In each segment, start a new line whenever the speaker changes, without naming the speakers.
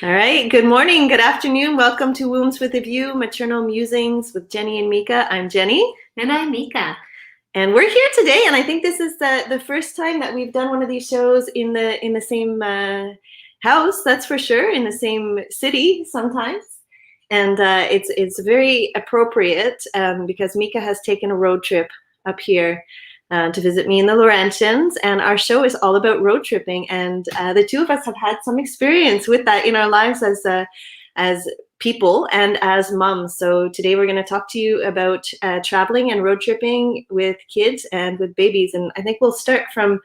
All right. Good morning. Good afternoon. Welcome to Wombs with a View, Maternal Musings with Jenny and Mika. I'm Jenny.
And I'm Mika.
And we're here today, and I think this is the first time that we've done one of these shows in the same house. That's for sure, in the same city sometimes. And it's very appropriate because Mika has taken a road trip up here to visit me in the Laurentians, and our show is all about road tripping. And the two of us have had some experience with that in our lives as people and as moms. So today we're going to talk to you about traveling and road tripping with kids and with babies. And I think we'll start from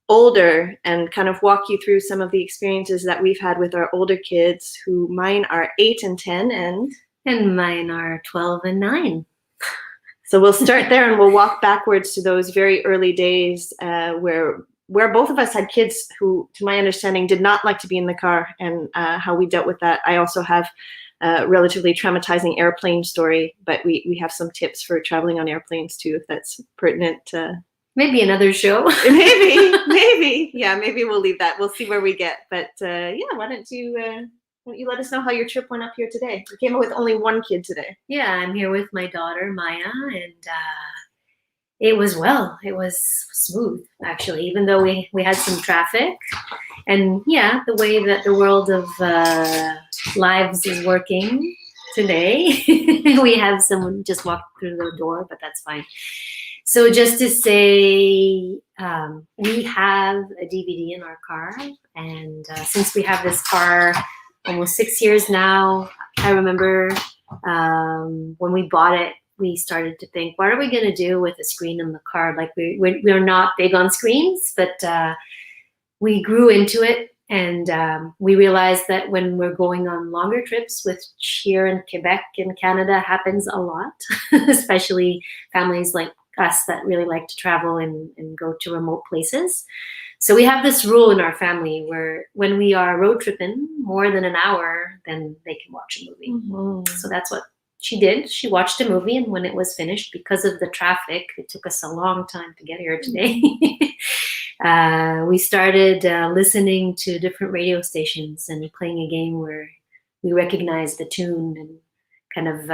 older and kind of walk you through some of the experiences that we've had with our older kids, who mine are 8 and 10
and mine are 12 and 9.
So we'll start there and we'll walk backwards to those very early days where both of us had kids who, to my understanding, did not like to be in the car, and how we dealt with that. I also have a relatively traumatizing airplane story, but we have some tips for traveling on airplanes too, if that's pertinent.
Maybe another show.
maybe. Yeah, maybe we'll leave that. We'll see where we get. But yeah, why don't you let us know how your trip went up here today? You came up with only one kid today.
Yeah, I'm here with my daughter, Maya, and it was smooth, actually, even though we had some traffic. And yeah, the way that the world of lives is working today, we have someone just walk through the door, but that's fine. So just to say, we have a DVD in our car, and since we have this car almost 6 years now, I remember when we bought it, we started to think, what are we going to do with a screen in the car? Like we're not big on screens, but we grew into it, and we realized that when we're going on longer trips, which here in Quebec and Canada happens a lot, especially families like us that really like to travel and go to remote places. So we have this rule in our family where when we are road tripping more than an hour, then they can watch a movie. Mm-hmm. So that's what she did. She watched a movie, and when it was finished, because of the traffic, it took us a long time to get here today. We started listening to different radio stations and playing a game where we recognize the tune and kind of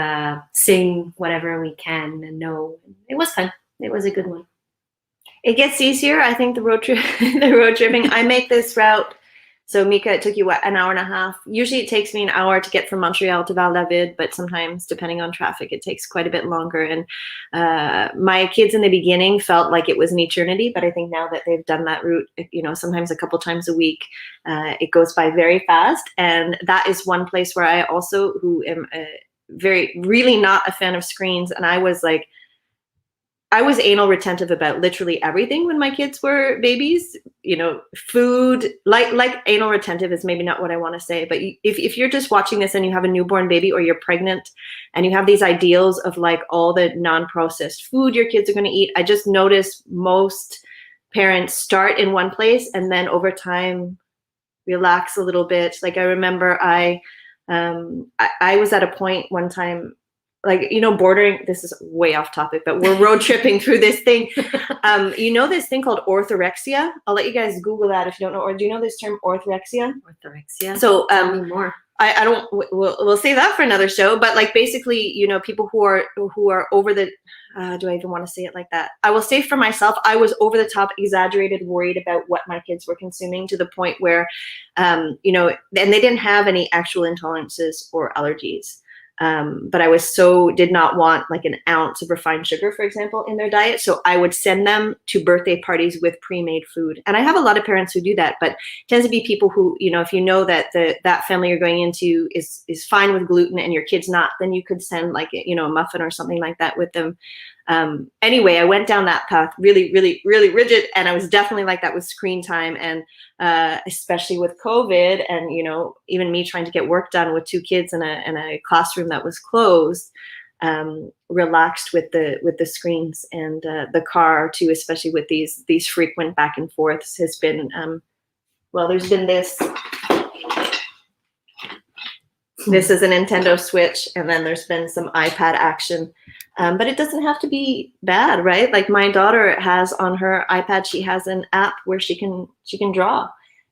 sing whatever we can and know. It was fun. It was a good one.
It gets easier, I think, the road tripping. I make this route. So Mika, it took you what, an hour and a half? Usually it takes me an hour to get from Montreal to Val-David, but sometimes, depending on traffic, it takes quite a bit longer. And my kids in the beginning felt like it was an eternity, but I think now that they've done that route, sometimes a couple times a week, it goes by very fast. And that is one place where I also, who am really not a fan of screens, and I was anal retentive about literally everything when my kids were babies, food, like anal retentive is maybe not what I want to say, but if you're just watching this and you have a newborn baby or you're pregnant and you have these ideals of like all the non-processed food your kids are going to eat, I just notice most parents start in one place and then over time relax a little bit. Like I remember I was at a point one time, bordering, this is way off topic, but we're road tripping through this thing. This thing called orthorexia? I'll let you guys Google that if you don't know. Or do you know this term, orthorexia?
Orthorexia?
So
tell me more.
I don't, we'll save that for another show, but like basically, people who are over the, do I even want to say it like that? I will say for myself, I was over the top, exaggerated, worried about what my kids were consuming to the point where, and they didn't have any actual intolerances or allergies. But I did not want like an ounce of refined sugar, for example, in their diet. So I would send them to birthday parties with pre-made food. And I have a lot of parents who do that, but it tends to be people who, if you know that that family you're going into is fine with gluten and your kid's not, then you could send like, a muffin or something like that with them. Anyway, I went down that path really, really, really rigid. And I was definitely like that with screen time. And especially with COVID and, even me trying to get work done with 2 kids in a classroom that was closed, relaxed with the screens, and the car too, especially with these frequent back and forths has been, there's been this is a Nintendo Switch, and then there's been some iPad action. But it doesn't have to be bad, right? Like my daughter has on her iPad, she has an app where she can draw.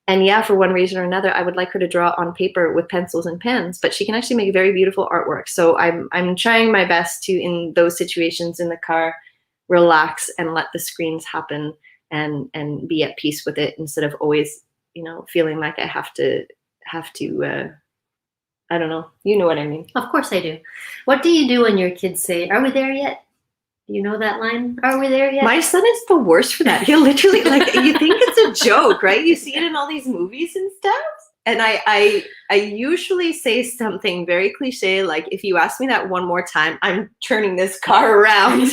And yeah, for one reason or another, I would like her to draw on paper with pencils and pens, but she can actually make very beautiful artwork. So I'm trying my best to, in those situations in the car, relax and let the screens happen and be at peace with it, instead of always, feeling like I have to I don't know. You know what I mean.
Of course I do. What do you do when your kids say, "Are we there yet?" Do you know that line? "Are we there yet?"
My son is the worst for that. He'll literally, you think it's a joke, right? You see it in all these movies and stuff. And I usually say something very cliche, like, if you ask me that one more time, I'm turning this car around.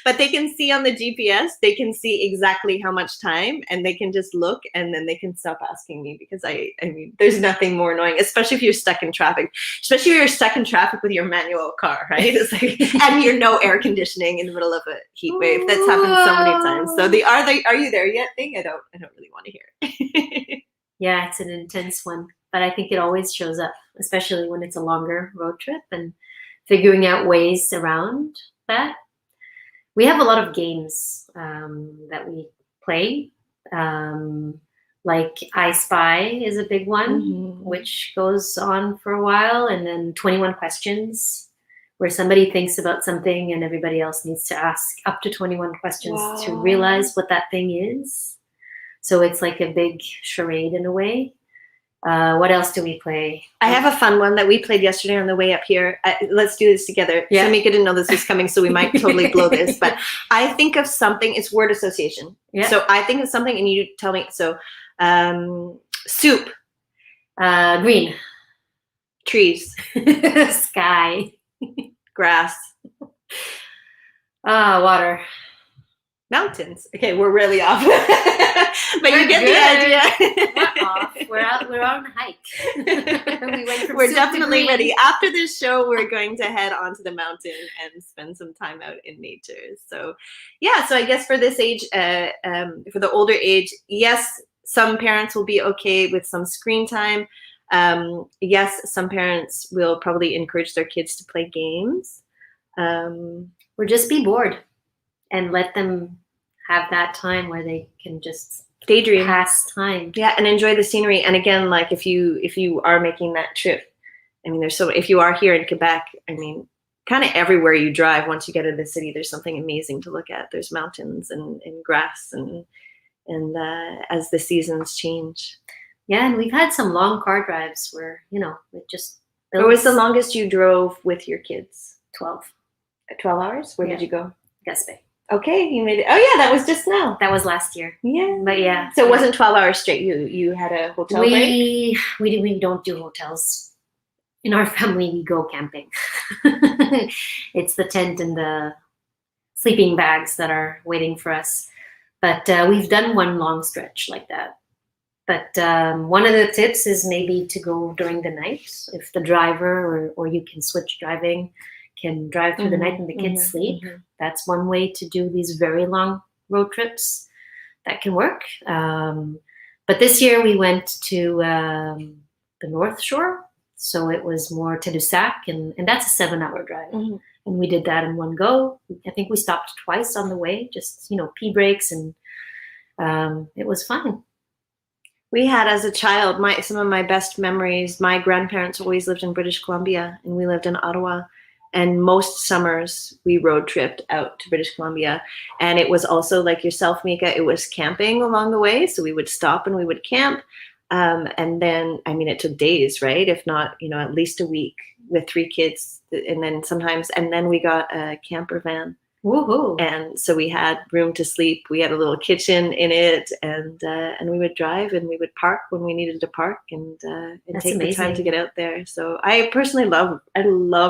But they can see on the GPS, they can see exactly how much time, and they can just look, and then they can stop asking me, because I mean, there's nothing more annoying, especially if you're stuck in traffic, especially if you're stuck in traffic with your manual car, right? It's like, and you're no air conditioning in the middle of a heat wave. That's happened so many times. So the are you there yet thing, I don't really want to hear it.
Yeah, it's an intense one, but I think it always shows up, especially when it's a longer road trip, and figuring out ways around that. We have a lot of games that we play. Like I Spy is a big one, which goes on for a while. And then 21 questions, where somebody thinks about something and everybody else needs to ask up to 21 questions to realize what that thing is. So it's like a big charade in a way. What else do we play?
I have a fun one that we played yesterday on the way up here. Let's do this together.
Yeah.
So Mika didn't know this was coming, so we might totally blow this. But I think of something. It's word association.
Yeah.
So I think of something, and you tell me. So soup.
Green.
Trees.
Sky.
Grass.
Water.
Mountains. Okay, we're really off. But you get the idea.
We're off. We're on a hike.
We're definitely ready. After this show, we're going to head onto the mountain and spend some time out in nature. So yeah, so I guess for this age, for the older age, yes, some parents will be okay with some screen time. Yes, some parents will probably encourage their kids to play games.
Or just be bored and let them have that time where they can just
daydream,
pass time.
Yeah, and enjoy the scenery. And again, like if you are making that trip, I mean, if you are here in Quebec, I mean, kind of everywhere you drive, once you get into the city, there's something amazing to look at. There's mountains and grass and as the seasons change.
Yeah, and we've had some long car drives where, it just
builds. What was the longest you drove with your kids?
12.
12 hours? Where did you go?
Gaspé.
Okay, you made it. Oh yeah, that was just now.
That was last year.
Yeah.
But yeah.
So it wasn't 12 hours straight. You had a hotel break?
We don't do hotels. In our family, we go camping. It's the tent and the sleeping bags that are waiting for us. But we've done one long stretch like that. But one of the tips is maybe to go during the night. If the driver or you can switch driving, can drive through the night and the kids sleep. That's one way to do these very long road trips. That can work. But this year we went to the North Shore. So it was more Tadoussac, and that's a 7-hour drive. And we did that in one go. I think we stopped twice on the way, just, pee breaks, and it was fun.
We had, as a child, some of my best memories, my grandparents always lived in British Columbia, and we lived in Ottawa. And most summers we road tripped out to British Columbia. And it was also like yourself, Mika, it was camping along the way. So we would stop and we would camp. And then, I mean, it took days, right? If not, at least a week with 3 kids. And then we got a camper van.
Woohoo.
And so we had room to sleep. We had a little kitchen in it, and we would drive and we would park when we needed to park and take the time to get out there. So I personally love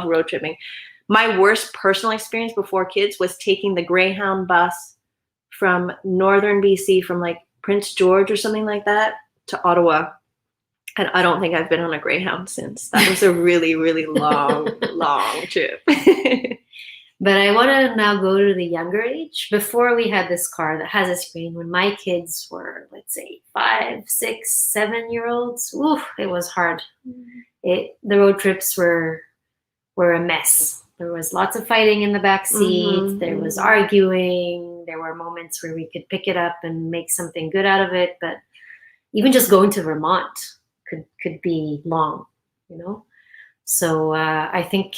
road tripping. My worst personal experience before kids was taking the Greyhound bus from northern BC, from like Prince George or something like that, to Ottawa. And I don't think I've been on a Greyhound since. That was a really, really long trip.
But I want to now go to the younger age. Before we had this car that has a screen, when my kids were, let's say, 5, 6, 7-year-olds, it was hard. The road trips were a mess. There was lots of fighting in the back seat. There was arguing. and there were moments where we could pick it up and make something good out of it. But even just going to Vermont could be long, you know. So I think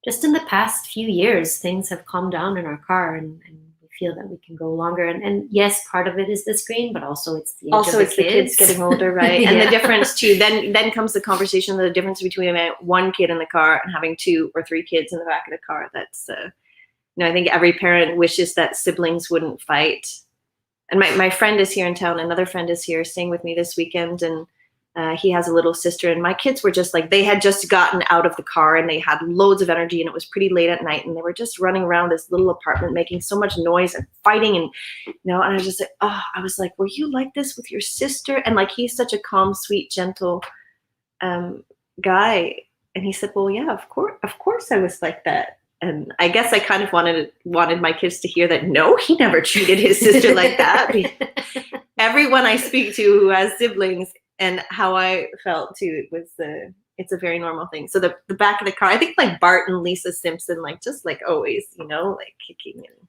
just in the past few years, things have calmed down in our car, and we feel that we can go longer. And yes, part of it is the screen, but also it's the age of
the kids getting older, right? And the difference too. Then comes the conversation, the difference between one kid in the car and having 2 or 3 kids in the back of the car. That's I think every parent wishes that siblings wouldn't fight. And my friend is here in town. Another friend is here staying with me this weekend, and he has a little sister, and my kids were just like, they had just gotten out of the car and they had loads of energy, and it was pretty late at night, and they were just running around this little apartment making so much noise and fighting, and and I was just like, I was like, were you like this with your sister? And like, he's such a calm, sweet, gentle guy, and he said, well, yeah, of course I was like that. And I guess I kind of wanted my kids to hear that, no, he never treated his sister like that. Everyone I speak to who has siblings, and how I felt too, it's a very normal thing. So the back of the car, I think like Bart and Lisa Simpson, like just like always, like kicking and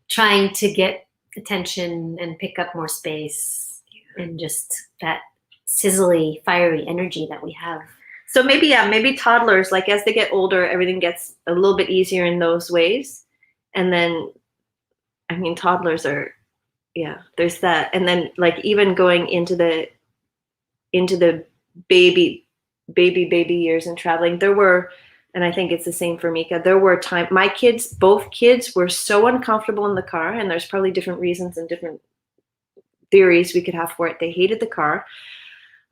trying to get attention and pick up more space, and just that sizzly, fiery energy that we have.
So maybe toddlers, like as they get older, everything gets a little bit easier in those ways. And then, I mean, toddlers are, there's that. And then like even going into the baby years and traveling, there were, and I think it's the same for Mika, there were times, both kids were so uncomfortable in the car, and there's probably different reasons and different theories we could have for it. They hated the car.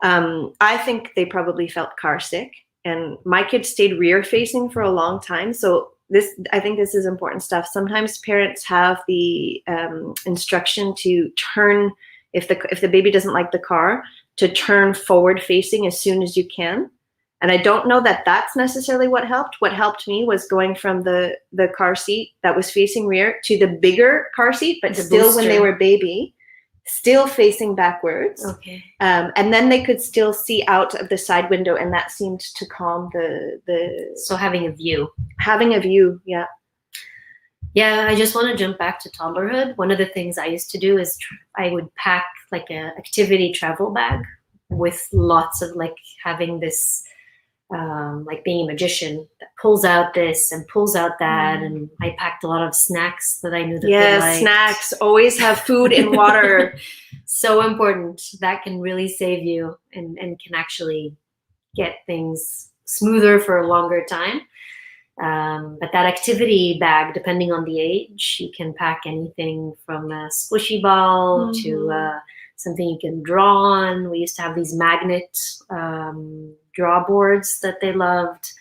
I think they probably felt car sick, and my kids stayed rear facing for a long time. So I think this is important stuff. Sometimes parents have the instruction to turn, if the baby doesn't like the car, to turn forward facing as soon as you can. And I don't know that that's necessarily what helped. What helped me was going from the car seat that was facing rear to the bigger car seat, but still booster. When they were baby, still facing backwards.
Okay.
And then they could still see out of the side window, and that seemed to calm the.
So having a view.
Yeah.
Yeah, I just want to jump back to toddlerhood. One of the things I used to do is I would pack like an activity travel bag with lots of like having this, like being a magician that pulls out this and pulls out that. And I packed a lot of snacks that I knew that they liked.
Snacks. Always have food and water.
So important. That can really save you and can actually get things smoother for a longer time. But that activity bag, depending on the age, you can pack anything from a squishy ball to something you can draw on. We used to have these magnet draw boards that they loved.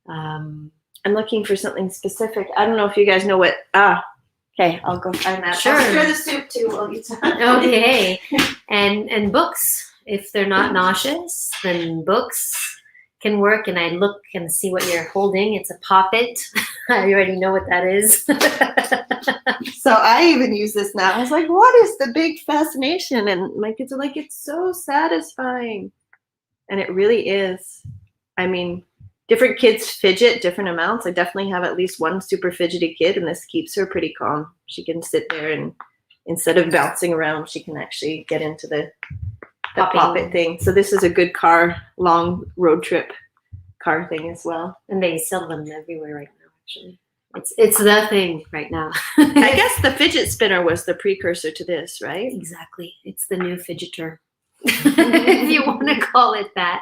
I'm looking for something specific. I don't know if you guys know what. Okay, I'll go find that.
Sure.
I'll stir the soup too while you talk.
Okay, and books. If they're not nauseous, then books can work. And I look and see what you're holding. It's a poppet. I already know what that is.
So I even use this now. I was like, what is the big fascination? And my kids are like, it's so satisfying. And it really is. I mean, different kids fidget different amounts. I definitely have at least one super fidgety kid, and this keeps her pretty calm. She can sit there, and instead of bouncing around, she can actually get into the poppet thing. So this is a good long road trip car thing as well.
And they sell them everywhere right now, actually. It's the thing right now.
I guess the fidget spinner was the precursor to this, right?
Exactly. It's the new fidgeter, if you want to call it that.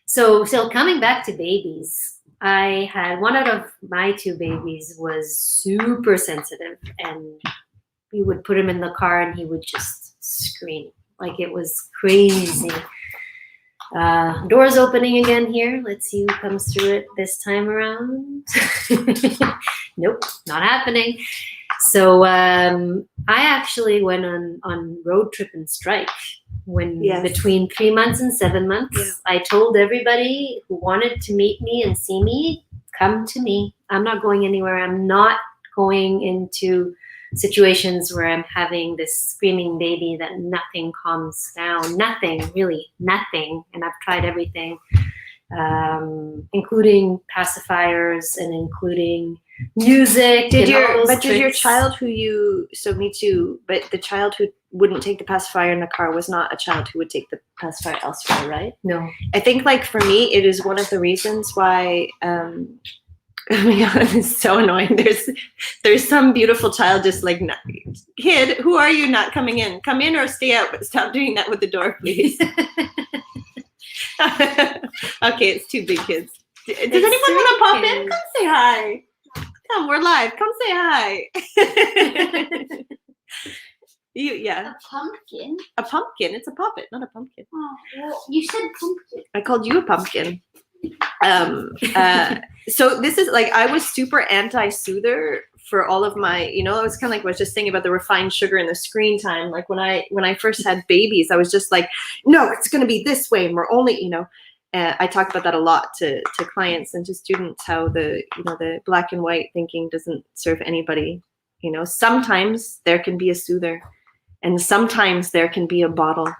So coming back to babies, I had one out of my 2 babies was super sensitive, and we would put him in the car and he would just scream. Like it was crazy. Doors opening again here. Let's see who comes through it this time around. Nope, not happening. So I actually went on Roadtrippin strike when between 3 months and 7 months. Yeah. I told everybody who wanted to meet me and see me, come to me. I'm not going anywhere. I'm not going into situations where I'm having this screaming baby that nothing calms down, nothing, really nothing. And I've tried everything, including pacifiers and including music.
Did
and all
your
those
but did your
tricks.
child who you so me too, but the child who wouldn't take the pacifier in the car was not a child who would take the pacifier elsewhere, right?
No.
I think like for me, it is one of the reasons why oh my god, it's so annoying. There's some beautiful child just like kid, who are you not coming in? Come in or stay out, but stop doing that with the door, please. Okay, it's two big kids. Does anyone want to pop in? Come say hi. Come, we're live. Come say hi. Yeah.
A pumpkin?
A pumpkin. It's a puppet, not a pumpkin.
Oh, well, you said pumpkin.
I called you a pumpkin. So this is like, I was super anti-soother for all of my, I was kind of like, I was just saying about the refined sugar and the screen time. Like when I first had babies, I was just like, no, it's going to be this way. And we're only, I talk about that a lot to clients and to students, how the black and white thinking doesn't serve anybody. Sometimes there can be a soother and sometimes there can be a bottle.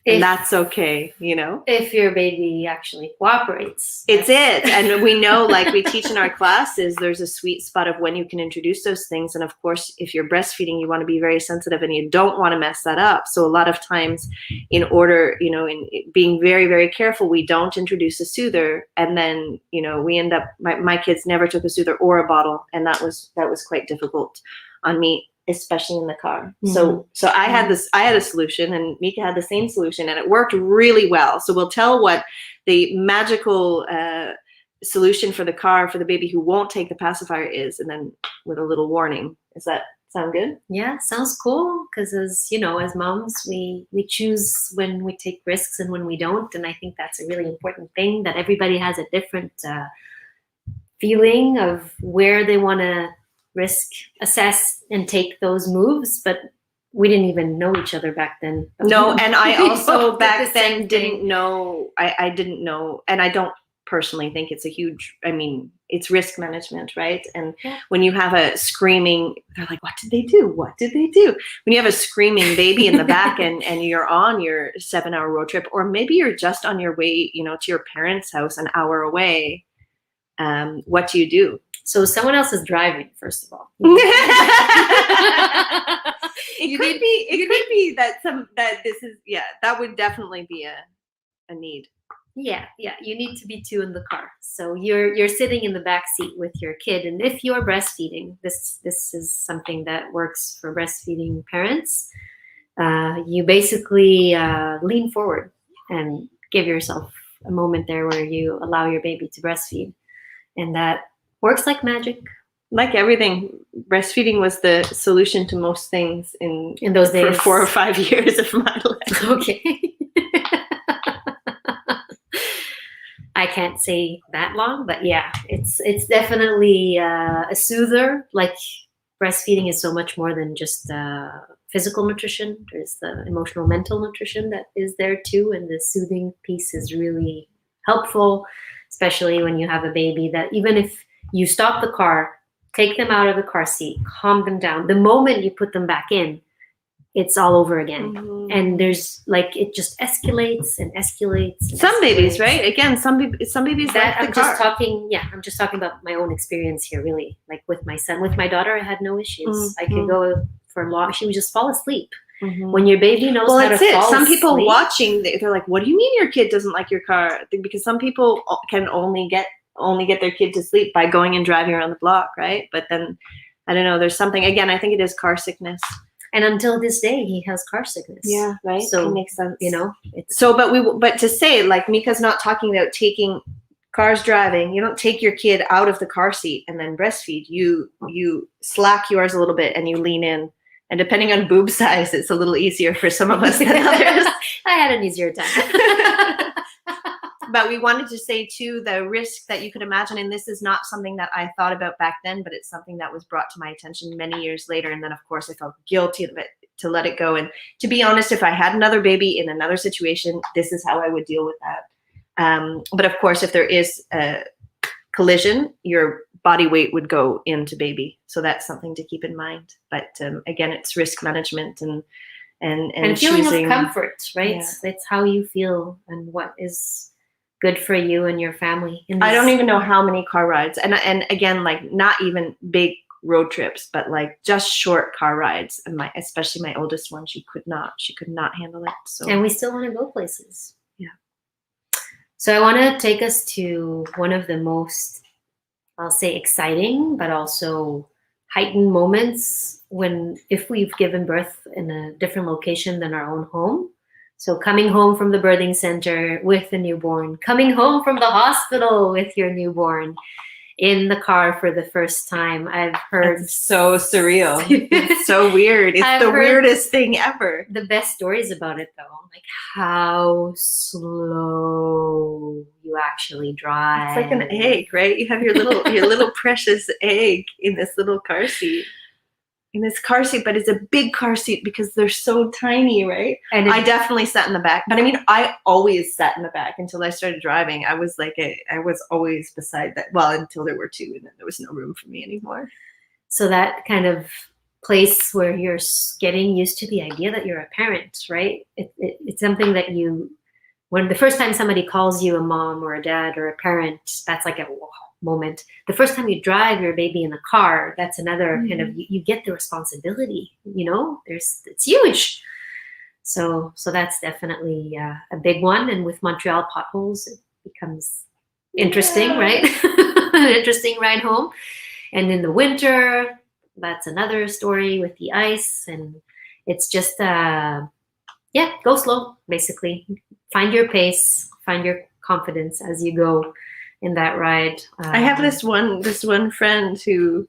And that's okay,
If your baby actually cooperates.
It's it. And we know, like we teach in our classes, there's a sweet spot of when you can introduce those things. And of course, if you're breastfeeding, you want to be very sensitive and you don't want to mess that up. So a lot of times in order, in being very, very careful, we don't introduce a soother. And then, we end up, my kids never took a soother or a bottle. And that was quite difficult on me, especially in the car. Mm-hmm. So I had a solution and Mika had the same solution and it worked really well. So we'll tell what the magical solution for the car for the baby who won't take the pacifier is, and then with a little warning. Does that sound good?
Yeah, sounds cool. Because as moms, we choose when we take risks and when we don't. And I think that's a really important thing, that everybody has a different feeling of where they want to risk assess and take those moves, but we didn't even know each other back then.
No, and I also back then didn't know, I didn't know, and I don't personally think it's a huge, it's risk management, right? And when you have a screaming, they're like, what did they do? What did they do? When you have a screaming baby in the back and you're on your 7-hour road trip, or maybe you're just on your way, to your parents' house an hour away, what do you do?
So someone else is driving, first of all.
It could be that this is, that would definitely be a need.
Yeah, you need to be two in the car. So you're sitting in the back seat with your kid, and if you're breastfeeding, this is something that works for breastfeeding parents. You basically lean forward and give yourself a moment there where you allow your baby to breastfeed, and that works like magic.
Like everything, breastfeeding was the solution to most things in
those days.
For 4 or 5 years of my life.
Okay. I can't say that long, but yeah, it's definitely a soother. Like breastfeeding is so much more than just physical nutrition. There's the emotional, mental nutrition that is there too, and the soothing piece is really helpful, especially when you have a baby that even if you stop the car, take them out of the car seat, calm them down. The moment you put them back in, it's all over again. Mm-hmm. And there's it just escalates and escalates. And
some babies, right? Again, some babies
that
like the car.
I'm just talking about my own experience here, really. Like with my son, with my daughter, I had no issues. Mm-hmm. I could go for a long, she would just fall asleep. Mm-hmm. When your baby knows how to fall
Some people
asleep,
watching, they're like, what do you mean your kid doesn't like your car? Because some people can only get their kid to sleep by going and driving around the block, right? But then, I don't know, there's something, again, I think it is car sickness.
And until this day, he has car sickness.
Yeah, right.
So
it makes sense.
It's
but to say, like, Mika's not talking about taking cars driving. You don't take your kid out of the car seat and then breastfeed. You slack yours a little bit and you lean in. And depending on boob size, it's a little easier for some of us than others.
I had an easier time.
But we wanted to say, too, the risk that you could imagine, and this is not something that I thought about back then, but it's something that was brought to my attention many years later. And then, of course, I felt guilty of it to let it go. And to be honest, if I had another baby in another situation, this is how I would deal with that. But, of course, if there is a collision, your body weight would go into baby. So that's something to keep in mind. But, again, it's risk management and feeling
of comfort, right? Yeah. It's how you feel and what is good for you and your family.
I don't even know how many car rides, and again, like not even big road trips, but like just short car rides. And especially my oldest one, she could not handle it. So
And we still want to go places.
Yeah.
So I want to take us to one of the most, I'll say, exciting, but also heightened moments if we've given birth in a different location than our own home. So coming home from the birthing center with the newborn, coming home from the hospital with your newborn, in the car for the first time. I've heard
it's so surreal. It's so weird. It's
I've
the
heard
weirdest thing ever.
the best stories about it, though, like how slow you actually drive.
It's like an egg, right? You have your little precious egg in this little car seat. But it's a big car seat because they're so tiny, right?
And
I definitely sat in the back. But I mean, I always sat in the back until I started driving. I was always beside that. Well, until there were two, and then there was no room for me anymore.
So that kind of place where you're getting used to the idea that you're a parent, right? It's something that when the first time somebody calls you a mom or a dad or a parent, that's like a moment. The first time you drive your baby in a car, that's another kind of, you get the responsibility, it's huge. So that's definitely a big one. And with Montreal potholes, it becomes interesting, right? An interesting ride home. And in the winter, that's another story with the ice. And it's just, go slow, basically. Find your pace, find your confidence as you go in that ride.
I have this one friend who,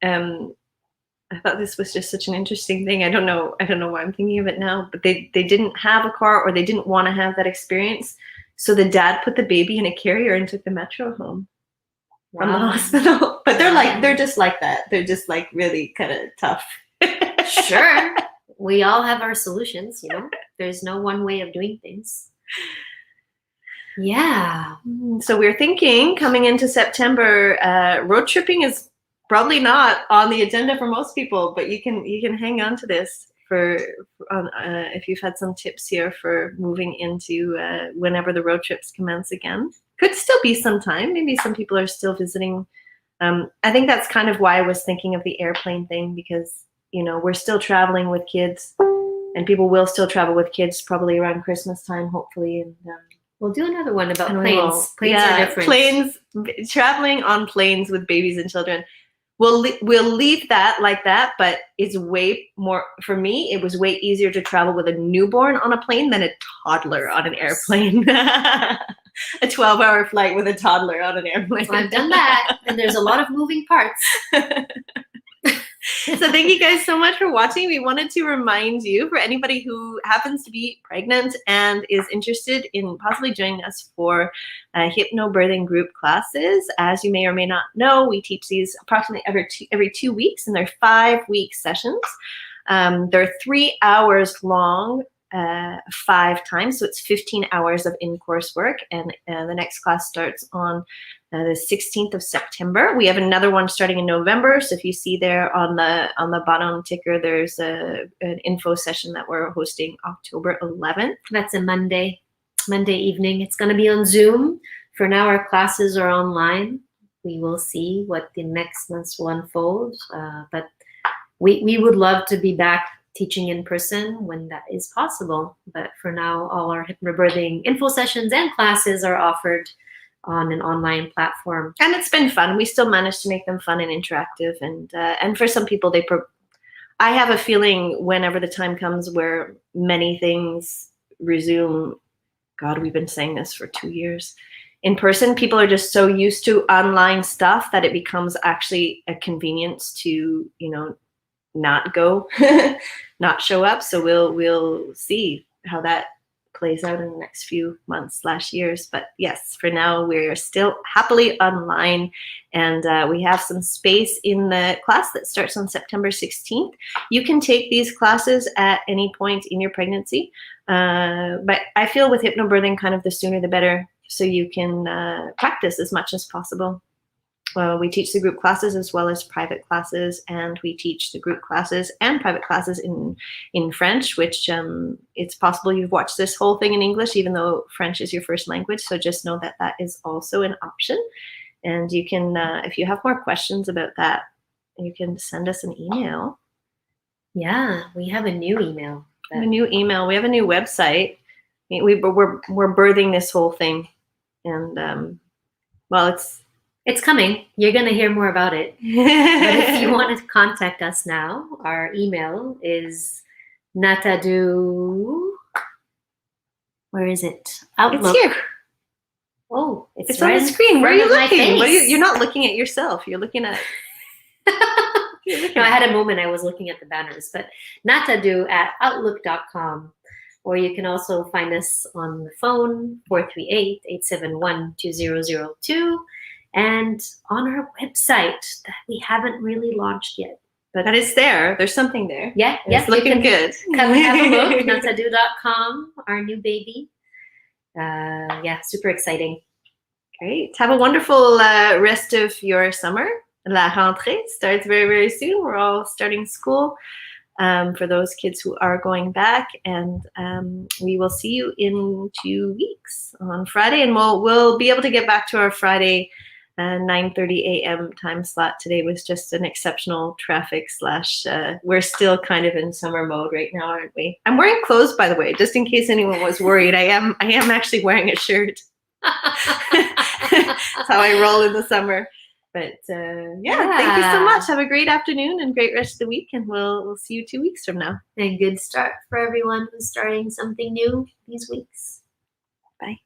I thought this was just such an interesting thing. I don't know why I'm thinking of it now, but they didn't have a car, or they didn't want to have that experience. So the dad put the baby in a carrier and took the metro home from the hospital. But they're just like that. They're just like really kind of tough.
Sure. We all have our solutions, There's no one way of doing things. Yeah.
So we're thinking coming into September, road tripping is probably not on the agenda for most people, but you can hang on to this if you've had some tips here for moving into whenever the road trips commence again. Could still be some time. Maybe some people are still visiting. I think that's kind of why I was thinking of the airplane thing, because we're still traveling with kids, and people will still travel with kids probably around Christmas time, hopefully. And
we'll do another one about planes. Planes are different.
Planes, traveling on planes with babies and children. We'll leave that like that, but it's way more, for me, it was way easier to travel with a newborn on a plane than a toddler on an airplane. A 12-hour flight with a toddler on an airplane.
Well, I've done that, and there's a lot of moving parts.
So thank you guys so much for watching. We wanted to remind you, for anybody who happens to be pregnant and is interested in possibly joining us for hypnobirthing group classes. As you may or may not know, we teach these approximately every 2 weeks, and they're 5-week sessions. They're 3 hours long, 5 times, so it's 15 hours of in-course work, and the next class starts on the 16th of September. We have another one starting in November, so if you see there on the bottom ticker, there's an info session that we're hosting October 11th.
That's a Monday evening. It's going to be on Zoom. For now, our classes are online. We will see what the next months will unfold, but we would love to be back teaching in person when that is possible. But for now, all our hypnobirthing info sessions and classes are offered on an online platform.
And it's been fun. We still managed to make them fun and interactive. And for some people, I have a feeling whenever the time comes where many things resume, God, we've been saying this for 2 years, in person, people are just so used to online stuff that it becomes actually a convenience to, not go, not show up. So we'll see how that plays out in the next few months/years. But yes, for now, we're still happily online, and we have some space in the class that starts on September 16th. You can take these classes at any point in your pregnancy, but I feel with hypnobirthing, kind of the sooner the better, so you can practice as much as possible. we teach the group classes as well as private classes, and we teach the group classes and private classes in French, which it's possible you've watched this whole thing in English, even though French is your first language. So just know that that is also an option. And you can, if you have more questions about that, you can send us an email.
Yeah, we have a new email.
We have a new email. We have a new website. We're birthing this whole thing, and well,
It's coming. You're going to hear more about it. But if you want to contact us now, our email is natadu. Where is it? Outlook.
It's here.
Oh,
It's
right
on the screen. Where are you
in front of my
looking?
face.
You're not looking at yourself. You're looking at.
No, I had a moment I was looking at the banners, but natadu at outlook.com. Or you can also find us on the phone, 438-871-2002, and on our website that we haven't really launched yet.
But that is there. There's something there.
Yeah,
It's looking good.
Come and have a look. natadu.com, our new baby. Yeah, super exciting.
Great. Have a wonderful rest of your summer. La rentrée starts very, very soon. We're all starting school for those kids who are going back. And we will see you in 2 weeks on Friday. And we'll be able to get back to our Friday 9:30 a.m. time slot. Today was just an exceptional traffic / we're still kind of in summer mode right now, aren't we? I'm wearing clothes, by the way, just in case anyone was worried. I am actually wearing a shirt. That's how I roll in the summer. But yeah, thank you so much. Have a great afternoon and great rest of the week. And we'll see you 2 weeks from now.
And good start for everyone who's starting something new these weeks.
Bye.